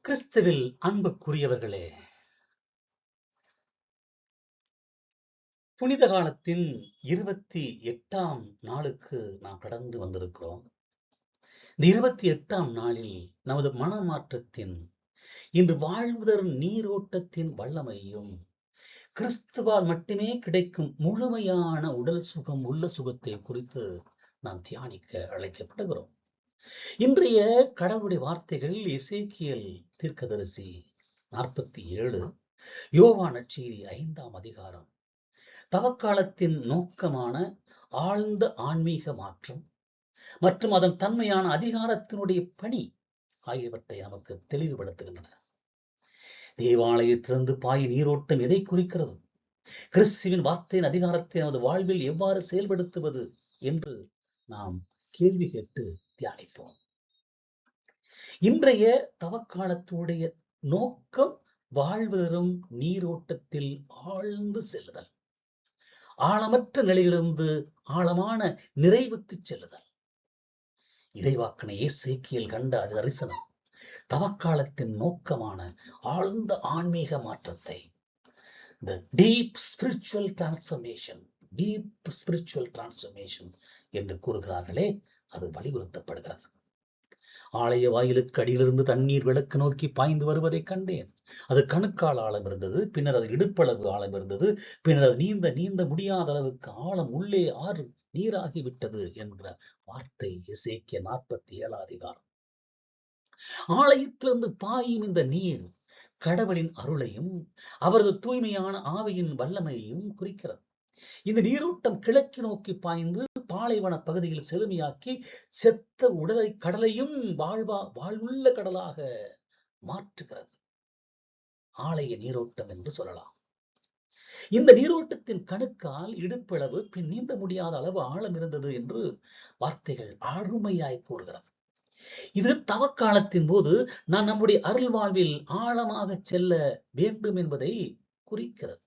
கிறிஸ்துவில் அன்புக்குரியவர்களே, புனித காலத்தின் 28ஆம் நாளுக்கு நாம் கடந்து வந்திருக்கிறோம். இந்த 28ஆம் நாளில் நமது மனமாற்றத்தின், இன்று வாழ்வுதரும் நீரோட்டத்தின் வல்லமையும், கிறிஸ்துவால் மட்டுமே கிடைக்கும் முழுமையான உடல் சுகம், உள்ள சுகத்தை குறித்து நாம் தியானிக்க அழைக்கப்படுகிறோம். இன்றைய கடவுளுடைய வார்த்தைகள் எசேக்கியேல் தீர்க்கதரிசி 47, யோவான் நற்செய்தி 5ஆம் அதிகாரம். தவக்காலத்தின் நோக்கமான ஆழ்ந்த ஆன்மீக மாற்றம் மற்றும் அதன் தன்மையான அதிகாரத்தினுடைய பணி ஆகியவற்றை நமக்கு தெளிவுபடுத்துகின்றன. தேவாலயத்திலிருந்து பாய் நீரோட்டம் எதை குறிக்கிறது? கிறிஸ்துவின் வார்த்தையின் அதிகாரத்தை நமது வாழ்வில் எவ்வாறு செயல்படுத்துவது என்று நாம் கேள்வி கேட்டு தியானிப்போம். இன்றைய தவக்காலத்துடைய நோக்கம் வாழ்வதரும் நீரோட்டத்தில் ஆழ்ந்து செல்லுதல், ஆழமற்ற நிலையிலிருந்து ஆழமான நிறைவுக்கு செல்லுதல். இறைவாக்கினை எசேக்கியேல் கண்ட அது தரிசனம் தவக்காலத்தின் நோக்கமான ஆழ்ந்த ஆன்மீக மாற்றத்தை, the deep spiritual transformation என்று கூறுகிறார்களே, அது வலியுறுத்தப்படுகிறது. ஆலய வாயிலுக்கு அடியிலிருந்து தண்ணீர் விளக்கு நோக்கி பாய்ந்து வருவதை கண்டேன். அது கணுக்கால் ஆழம் இருந்தது, பின்னர் அது இடுப்பளவு ஆழம் இருந்தது, பின்னர் அது நீந்த முடியாத அளவுக்கு ஆழம், உள்ளே ஆறு நீராகிவிட்டது என்கிற வார்த்தை எசேக்கியேல் 47 அதிகாரம். ஆலயத்திலிருந்து பாயும் இந்த நீர் கடவுளின் அருளையும் அவரது தூய்மையான ஆவியின் வல்லமையையும் குறிக்கிறது. இந்த நீரோட்டம் கிழக்கு நோக்கி பாய்ந்து பாலைவன பகுதியில் செழுமையாக்கி செத்த உடலை கடலையும் வாழ்வுள்ள கடலாக மாற்றுகிறது. ஆலய நீரோட்டம் என்று சொல்லலாம். இந்த நீரோட்டத்தின் கணுக்கால் இடுப்பளவு, பின் நீந்த முடியாத அளவு ஆழம் இருந்தது என்று வார்த்தைகள் அருமையாய் கூறுகிறது. இது தவக்காலத்தின் போது நாம் நம்முடைய அருள் வாழ்வில் ஆழமாக செல்ல வேண்டும் என்பதை குறிக்கிறது.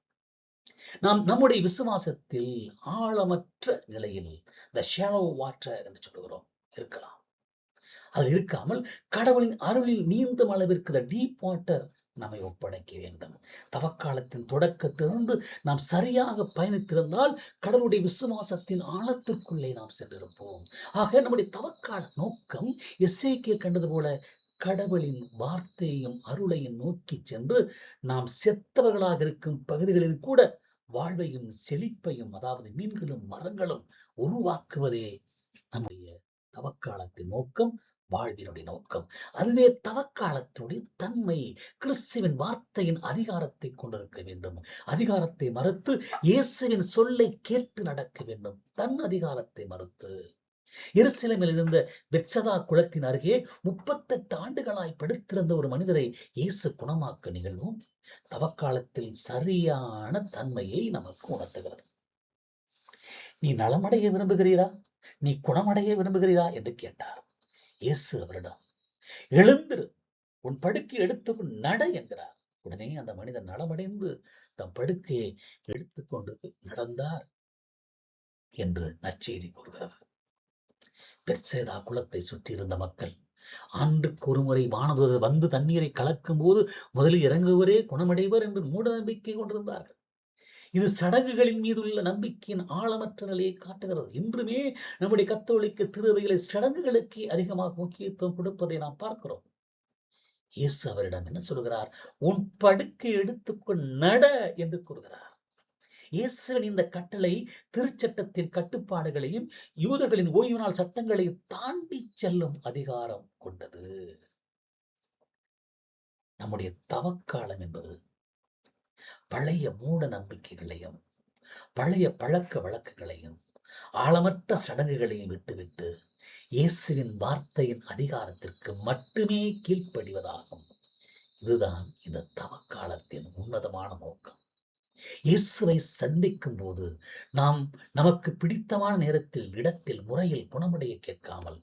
நாம் நம்முடைய விசுவாசத்தில் ஆழமற்ற நிலையில் the shallow water என்று சொல்லுகிறோம் இருக்கலாம். அது இருக்காமல் கடவுளின் அருளில் நீந்தும் அளவிற்கு the deep water நம்மை ஒப்படைக்க வேண்டும். தவக்காலத்தின் தொடக்கத்திலிருந்து நாம் சரியாக பயணித்திருந்தால் கடவுளுடைய விசுவாசத்தின் ஆழத்திற்குள்ளே நாம் சென்றிருப்போம். ஆக நம்முடைய தவக்கால நோக்கம் எசேக்கியேல் கண்டது போல கடவுளின் வார்த்தையும் அருளையும் நோக்கி சென்று நாம் செத்தவர்களாக இருக்கும் பகுதிகளில் கூட வாழ்வையும் செழிப்பையும், அதாவது மீன்களும் மரங்களும் உருவாக்குவதே நம்முடைய தவக்காலத்தின் நோக்கம், வாழ்வினுடைய நோக்கம். அதுவே தவக்காலத்துடைய தன்மை. கிறிஸ்துவின் வார்த்தையின் அதிகாரத்தை கொண்டிருக்க வேண்டும். அதிகாரத்தை மறுத்து இயேசுவின் சொல்லை கேட்டு நடக்க வேண்டும். தன் அதிகாரத்தை மறுத்து எருசலேமில் இருந்த பெத்சதா குளத்தின் அருகே 38 ஆண்டுகளாய் படுத்திருந்த ஒரு மனிதரை இயேசு குணமாக்க நிகழ்வும் தவக்காலத்தில் சரியான தன்மையை நமக்கு உணர்த்துகிறது. நீ நலமடைய விரும்புகிறீரா? நீ குணமடைய விரும்புகிறீரா என்று கேட்டார். இயேசு அவரிடம், எழுந்திரு, உன் படுக்கை எடுத்து நட என்கிறார். உடனே அந்த மனிதன் நலமடைந்து தம் படுக்கையை எடுத்துக்கொண்டு நடந்தார் என்று நற்செய்தி கூறுகிறது. பெத்சேதா குளத்தை சுற்றி இருந்த மக்கள் ஆண்டுக்கு ஒருமுறை வானதூதர் வந்து தண்ணீரை கலக்கும் போது முதலில் இறங்குவரே குணமடைவர் என்று மூட நம்பிக்கை கொண்டிருந்தார்கள். இது சடங்குகளின் மீது உள்ள நம்பிக்கையின் ஆழமற்ற நிலையை காட்டுகிறது. இன்றுமே நம்முடைய கத்தோலிக்க திருவைகளை சடங்குகளுக்கு அதிகமாக முக்கியத்துவம் கொடுப்பதை நாம் பார்க்கிறோம். இயேசு அவரிடம் என்ன சொல்கிறார்? உன் படுக்கை எடுத்துக்கொள் நட என்று கூறுகிறார். இயேசுவின் இந்த கட்டளை திருச்சட்டத்தின் கட்டுப்பாடுகளையும் யூதர்களின் ஓய்வு நாள் சட்டங்களையும் தாண்டி செல்லும் அதிகாரம் கொண்டது. நம்முடைய தவக்காலம் என்பது பழைய மூட நம்பிக்கைகளையும் பழைய பழக்க வழக்கங்களையும் ஆழமற்ற சடங்குகளையும் விட்டுவிட்டு இயேசுவின் வார்த்தையின் அதிகாரத்திற்கு மட்டுமே கீழ்ப்படிவதாகும். இதுதான் இந்த தவக்காலத்தின் உன்னதமான நோக்கம். இயேசுவை சந்திக்கும் போது நாம் நமக்கு பிடித்தமான நேரத்தில், இடத்தில், முறையில் குணமடைய கேட்காமல்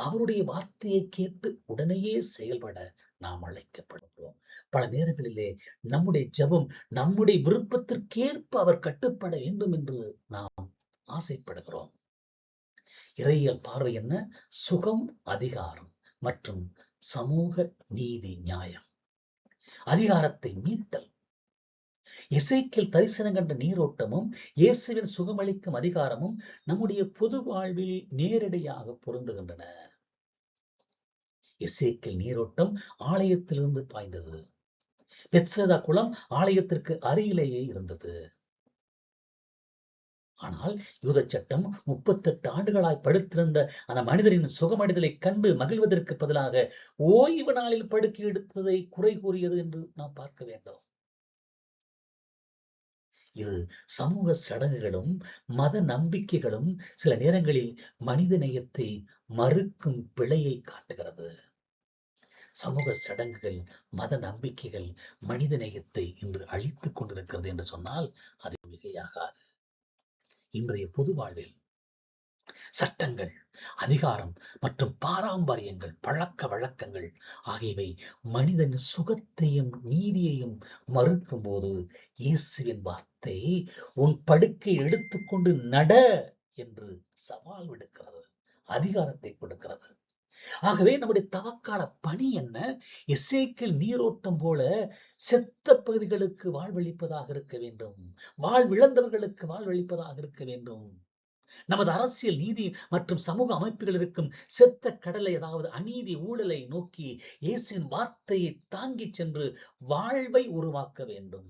அவருடைய வார்த்தையை கேட்டு உடனேயே செயல்பட நாம் அழைக்கப்படுகிறோம். பல நேரங்களிலே நம்முடைய ஜெபம் நம்முடைய விருப்பத்திற்கேற்ப அவர் கட்டுப்பட வேண்டும் என்று நாம் ஆசைப்படுகிறோம். இறையியல் பார்வை என்ன? சுகம், அதிகாரம் மற்றும் சமூக நீதி, நியாயம். அதிகாரத்தை மீட்டல். எசேக்கியேல் தரிசனம் கண்ட நீரோட்டமும் இயேசுவின் சுகமளிக்கும் அதிகாரமும் நம்முடைய பொது வாழ்வில் நேரடியாக பொருந்துகின்றன. எசேக்கியேல் நீரோட்டம் ஆலயத்திலிருந்து பாய்ந்தது. பெத்சேதா குளம் ஆலயத்திற்கு அருகிலேயே இருந்தது. ஆனால் யூத சட்டம் 38 ஆண்டுகளாய் படுத்திருந்த அந்த மனிதரின் சுகமடைதலை கண்டு மகிழ்வதற்கு பதிலாக ஓய்வு நாளில் படுக்கை எடுத்ததை குறை கூறியது என்று நாம் பார்க்க வேண்டும். இது சமூக சடங்குகளும் மத நம்பிக்கைகளும் சில நேரங்களில் மனித நேயத்தை மறுக்கும் பிழையை காட்டுகிறது. சமூக சடங்குகள், மத நம்பிக்கைகள் மனித நேயத்தை இன்று அழித்துக் கொண்டிருக்கிறது என்று சொன்னால் அது மிகையாகாது. இன்றைய பொது வாழ்வில் சட்டங்கள், அதிகாரம் மற்றும் பாரம்பரியங்கள், பழக்க வழக்கங்கள் ஆகியவை மனிதன் சுகத்தையும் நீதியையும் மறுக்கும் போது இயேசுவின் வார்த்தை உன் படுக்கை எடுத்துக்கொண்டு நட என்று சவால் விடுக்கிறது, அதிகாரத்தை கொடுக்கிறது. ஆகவே நம்முடைய தவக்கால பணி என்ன? எசேக்கியேல் நீரோட்டம் போல செத்த பகுதிகளுக்கு வாழ்வளிப்பதாக இருக்க வேண்டும், வாழ்விழந்தவர்களுக்கு வாழ்வளிப்பதாக இருக்க வேண்டும். நமது அரசியல், நீதி மற்றும் சமூக அமைப்புகள் இருக்கும் செத்த கடலை, அதாவது அநீதி, ஊழலை நோக்கி இயேசுவின் வார்த்தையை தாங்கிச் சென்று வாழ்வை உருவாக்க வேண்டும்.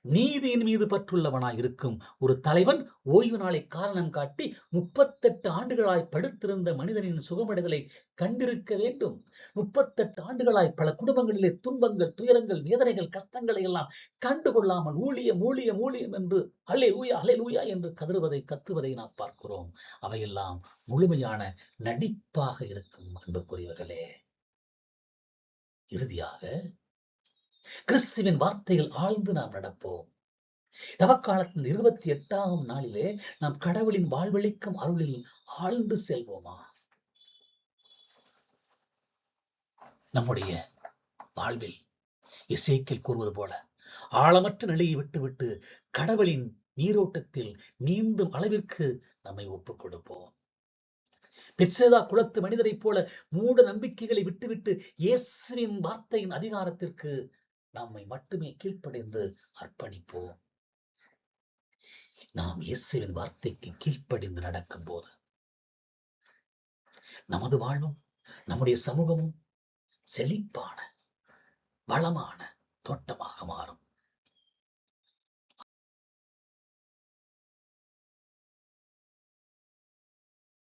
நீதியின் மீது பற்றுள்ளவனாய் இருக்கும் ஒரு தலைவன் ஓய்வு நாளை காரணம் காட்டி 38 ஆண்டுகளாய் படுத்திருந்த மனிதனின் சுகமடைதலை கண்டிருக்க வேண்டும். 38 ஆண்டுகளாய் பல குடும்பங்களிலே துன்பங்கள், துயரங்கள், வேதனைகள், கஷ்டங்களை எல்லாம் கண்டுகொள்ளாமல் ஊழியம் ஊழியம் ஊழியம் என்று அல்லேலூயா அல்லேலூயா என்று கத்துவதை நாம் பார்க்கிறோம். அவையெல்லாம் முழுமையான நடிப்பாக இருக்கும். அன்புக்குரியவர்களே, இறுதியாக கிறிஸ்துவின் வார்த்தையில் ஆழ்ந்து நாம் நடப்போம். தவக்காலத்தின் 28ஆம் நாளிலே நாம் கடவுளின் வாழ்வளிக்கும் அருளில் ஆழ்ந்து செல்வோமா? நம்முடைய வாழ்வில் எசேக்கியேல் கூறுவது போல ஆழமற்ற நிலையை விட்டுவிட்டு கடவுளின் நீரோட்டத்தில் நீந்தும் அளவிற்கு நம்மை ஒப்புக் கொடுப்போம். பெத்சேதா குலத்து மனிதரைப் போல மூட நம்பிக்கைகளை விட்டுவிட்டு இயேசுவின் வார்த்தையின் அதிகாரத்திற்கு நம்மை மட்டுமே கீழ்ப்படிந்து அர்ப்பணிப்போம். நாம் இயேசுவின் வார்த்தைக்கு கீழ்ப்படிந்து நடக்கும் போது நமது வாழ்வும் நம்முடைய சமூகமும் செழிப்பான, வளமான தோட்டமாக மாறும்.